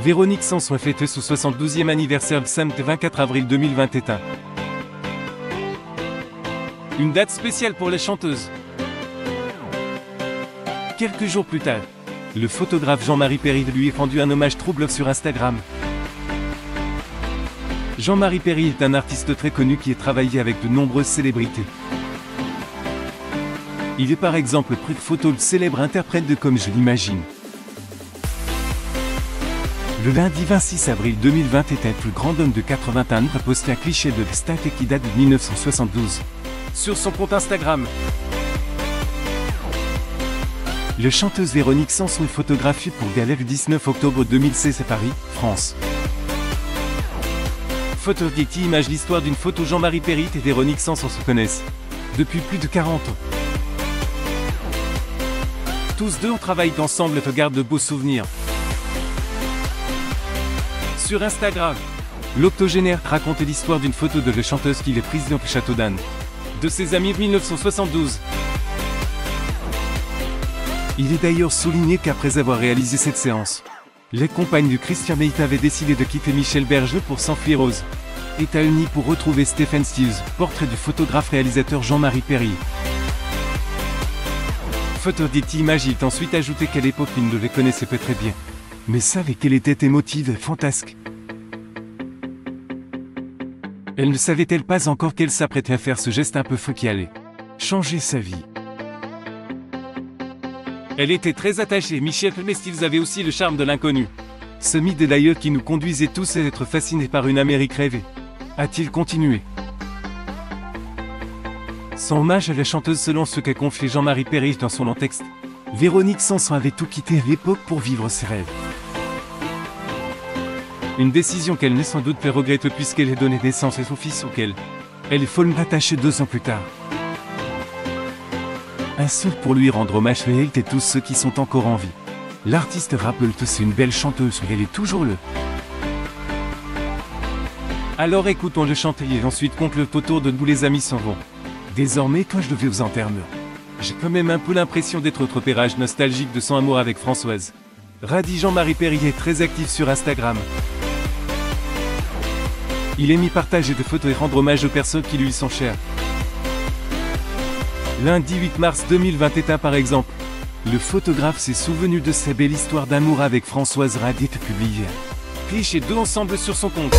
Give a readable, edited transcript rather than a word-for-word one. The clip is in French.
Véronique Sanson fête son 72e anniversaire le samedi 24 avril 2021. Une date spéciale pour la chanteuse. Quelques jours plus tard, le photographe Jean-Marie Perry lui est rendu un hommage trouble sur Instagram. Jean-Marie Perry est un artiste très connu qui a travaillé avec de nombreuses célébrités. Il est par exemple pris photo le célèbre interprète de Comme je l'imagine. Le lundi 26 avril 2021, le grand homme de 81 ans a posté un cliché de State qui date de 1972 sur son compte Instagram. Le chanteuse Véronique Sanson est photographiée pour Gala le 19 octobre 2016 à Paris, France. Photo Getty image l'histoire d'une photo. Jean-Marie Perry et Véronique Sanson se connaissent depuis plus de 40 ans. Tous deux ont travaillé ensemble et te gardent de beaux souvenirs. Sur Instagram, l'octogénaire raconte l'histoire d'une photo de la chanteuse qu'il est prise dans le château d'Anne, de ses amis 1972. Il est d'ailleurs souligné qu'après avoir réalisé cette séance, les compagnes de Christian Bale avaient décidé de quitter Michel Berger pour s'enfuir aux États-Unis pour retrouver Stephen Stills, portrait du photographe-réalisateur Jean-Marie Perry. Photo Getty Images. Il est ensuite ajouté qu'à l'époque il ne les connaissait pas très bien, mais savait qu'elle était émotive et fantasque. Elle ne savait-elle pas encore qu'elle s'apprêtait à faire ce geste un peu fou qui allait changer sa vie. Elle était très attachée. Michel Stills avait aussi le charme de l'inconnu. Ce mythe d'ailleurs qui nous conduisait tous à être fascinés par une Amérique rêvée. A-t-il continué son hommage à la chanteuse selon ce qu'a confié Jean-Marie Perry dans son long texte. Véronique Sanson avait tout quitté à l'époque pour vivre ses rêves. Une décision qu'elle n'a sans doute pas regrettée puisqu'elle a donné naissance à son fils auquel elle est follement attachée 2 ans plus tard. Un seul pour lui rendre hommage à elle et tous ceux qui sont encore en vie. L'artiste rappelle que c'est une belle chanteuse et elle est toujours là. Alors écoutons-le chanter et ensuite conclure le tour de nous. Les amis s'en vont. Désormais quand je le vais aux enterrements, j'ai quand même un peu l'impression d'être au repérage nostalgique de son amour avec Françoise Radis. Jean-Marie Perry est très actif sur Instagram. Il aime y partager des photos et rendre hommage aux personnes qui lui sont chères. Lundi 8 mars 2021 par exemple, le photographe s'est souvenu de sa belle histoire d'amour avec Françoise Radis publiée. Cliché 2 ensemble sur son compte.